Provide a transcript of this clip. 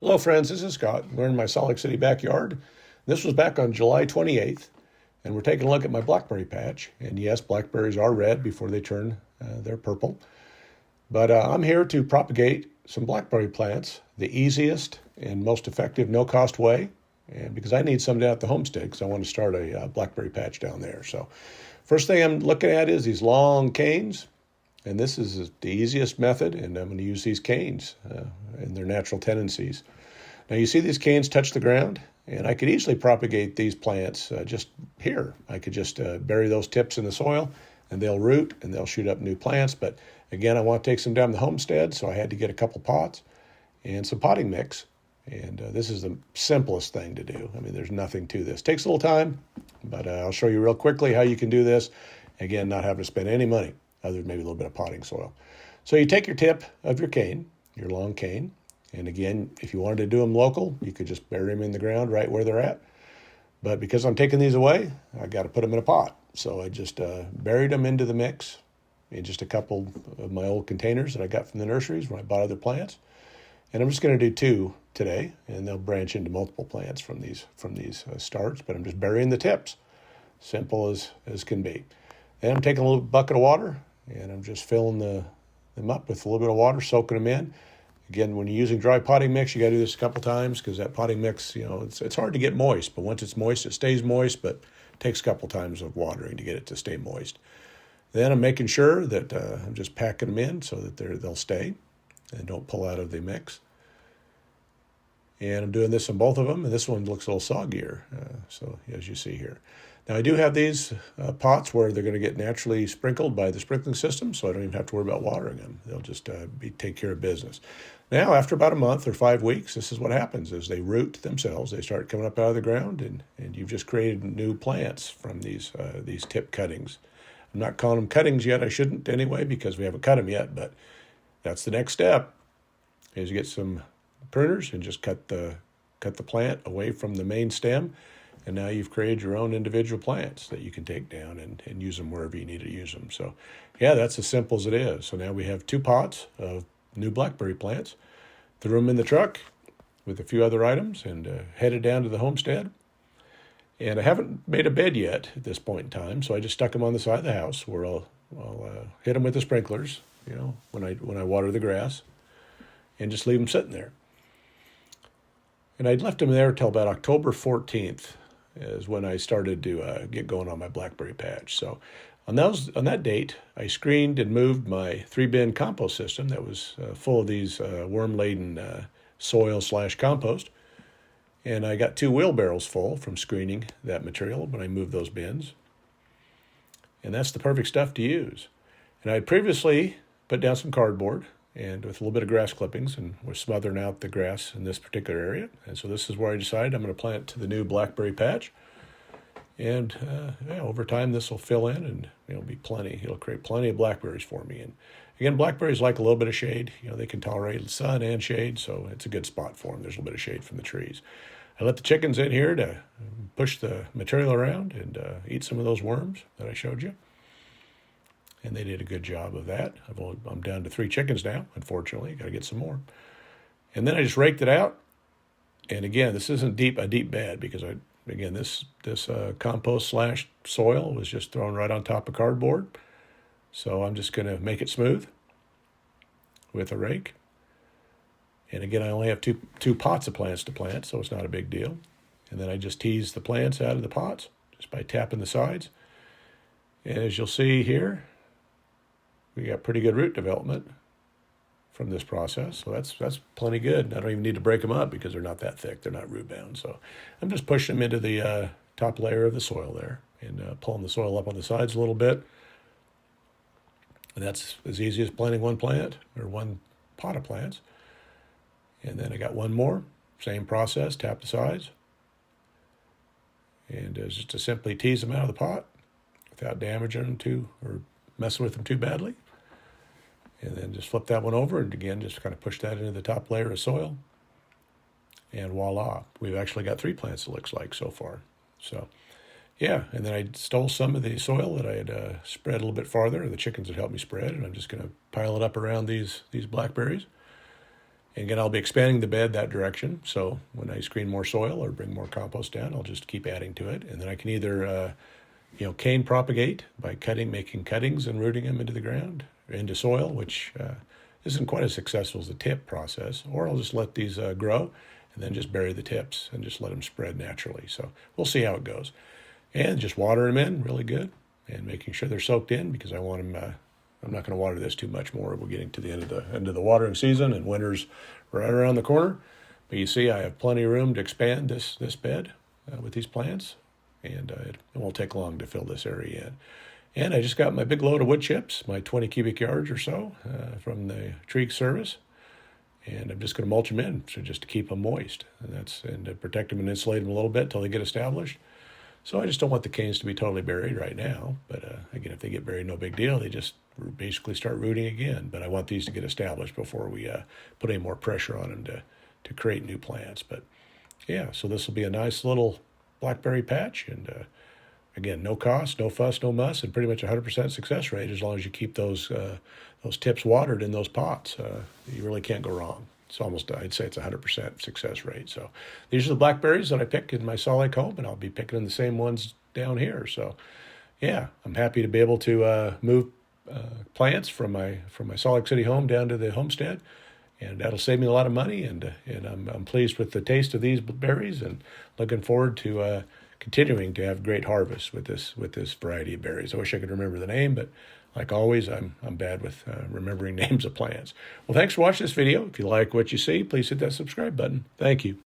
Hello, friends. This is Scott. We're in my Salt Lake City backyard. This was back on July 28th, and we're taking a look at my blackberry patch. And yes, blackberries are red before they turn they're purple. But I'm here to propagate some blackberry plants, the easiest and most effective no-cost way, and because I need some down at the homestead because I want to start a blackberry patch down there. So first thing I'm looking at is these long canes. And this is the easiest method, and I'm going to use these canes in their natural tendencies. Now you see these canes touch the ground, and I could easily propagate these plants just here. I could just bury those tips in the soil, and they'll root, and they'll shoot up new plants. But again, I want to take some down the homestead, so I had to get a couple pots and some potting mix. And this is the simplest thing to do. I mean, there's nothing to this. Takes a little time, but I'll show you real quickly how you can do this. Again, not having to spend any money, other than maybe a little bit of potting soil. So you take your tip of your cane, your long cane, and again, if you wanted to do them local, you could just bury them in the ground right where they're at. But because I'm taking these away, I got to put them in a pot. So I just buried them into the mix in just a couple of my old containers that I got from the nurseries when I bought other plants. And I'm just going to do two today, and they'll branch into multiple plants from these starts. But I'm just burying the tips, simple as can be. Then I'm taking a little bucket of water, and I'm just filling them up with a little bit of water, soaking them in. Again, when you're using dry potting mix, you got to do this a couple times because that potting mix, it's hard to get moist. But once it's moist, it stays moist, but it takes a couple times of watering to get it to stay moist. Then I'm making sure that I'm just packing them in so that they'll stay and don't pull out of the mix. And I'm doing this on both of them, and this one looks a little soggier, so as you see here. Now, I do have these pots where they're going to get naturally sprinkled by the sprinkling system, so I don't even have to worry about watering them. They'll just take care of business. Now, after about a month or 5 weeks, this is what happens, is they root themselves. They start coming up out of the ground, and you've just created new plants from these tip cuttings. I'm not calling them cuttings yet. I shouldn't anyway because we haven't cut them yet, but that's the next step, is you get some pruners and just cut the plant away from the main stem. And now you've created your own individual plants that you can take down and use them wherever you need to use them. So, yeah, that's as simple as it is. So now we have 2 pots of new blackberry plants. Threw them in the truck with a few other items and headed down to the homestead. And I haven't made a bed yet at this point in time, so I just stuck them on the side of the house where I'll hit them with the sprinklers, when I water the grass, and just leave them sitting there. And I'd left them there till about October 14th. Is when I started to get going on my blackberry patch. So on that date, I screened and moved my 3-bin compost system that was full of these worm-laden soil/compost. And I got 2 wheelbarrows full from screening that material when I moved those bins. And that's the perfect stuff to use. And I had previously put down some cardboard and with a little bit of grass clippings, and we're smothering out the grass in this particular area. And so this is where I decided I'm going to plant to the new blackberry patch. And over time, this will fill in, and it'll be plenty. It'll create plenty of blackberries for me. And again, blackberries like a little bit of shade. They can tolerate sun and shade, so it's a good spot for them. There's a little bit of shade from the trees. I let the chickens in here to push the material around and eat some of those worms that I showed you. And they did a good job of that. I'm down to 3 chickens now, unfortunately. Got to get some more. And then I just raked it out. And again, this isn't a deep bed because this compost/soil was just thrown right on top of cardboard. So I'm just going to make it smooth with a rake. And again, I only have two pots of plants to plant, so it's not a big deal. And then I just tease the plants out of the pots just by tapping the sides. And as you'll see here, we got pretty good root development from this process, so that's plenty good. I don't even need to break them up because they're not that thick. They're not root bound. So I'm just pushing them into the top layer of the soil there and pulling the soil up on the sides a little bit. And that's as easy as planting one plant or one pot of plants. And then I got one more, same process, tap the sides. And just to simply tease them out of the pot without damaging them or messing with them too badly. And then just flip that one over and again, just kind of push that into the top layer of soil. And voila, we've actually got 3 plants, it looks like, so far. So, yeah, and then I stole some of the soil that I had spread a little bit farther. The chickens had helped me spread, and I'm just going to pile it up around these blackberries. And again, I'll be expanding the bed that direction. So when I screen more soil or bring more compost down, I'll just keep adding to it. And then I can either, cane propagate by making cuttings and rooting them into the ground, into soil, which isn't quite as successful as the tip process. Or I'll just let these grow and then just bury the tips and just let them spread naturally. So we'll see how it goes. And just water them in really good and making sure they're soaked in, because I want them. I'm not going to water this too much more. We're getting to the end of the watering season, and winter's right around the corner. But you see, I have plenty of room to expand this bed with these plants, and it won't take long to fill this area in. And I just got my big load of wood chips, my 20 cubic yards or so from the tree service, and I'm just going to mulch them in, so just to keep them moist, and to protect them and insulate them a little bit until they get established. So I just don't want the canes to be totally buried right now. But again, if they get buried, no big deal. They just basically start rooting again. But I want these to get established before we put any more pressure on them to create new plants. But yeah, so this will be a nice little blackberry patch. And again, no cost, no fuss, no muss, and pretty much 100% success rate as long as you keep those tips watered in those pots. You really can't go wrong. It's almost, I'd say it's 100% success rate. So these are the blackberries that I pick in my Salt Lake home, and I'll be picking the same ones down here. So yeah, I'm happy to be able to move plants from my Salt Lake City home down to the Homestead, and that'll save me a lot of money. And I'm pleased with the taste of these berries, and looking forward to continuing to have great harvests with this variety of berries. I wish I could remember the name, but like always, I'm bad with remembering names of plants. Well, thanks for watching this video. If you like what you see, please hit that subscribe button. Thank you.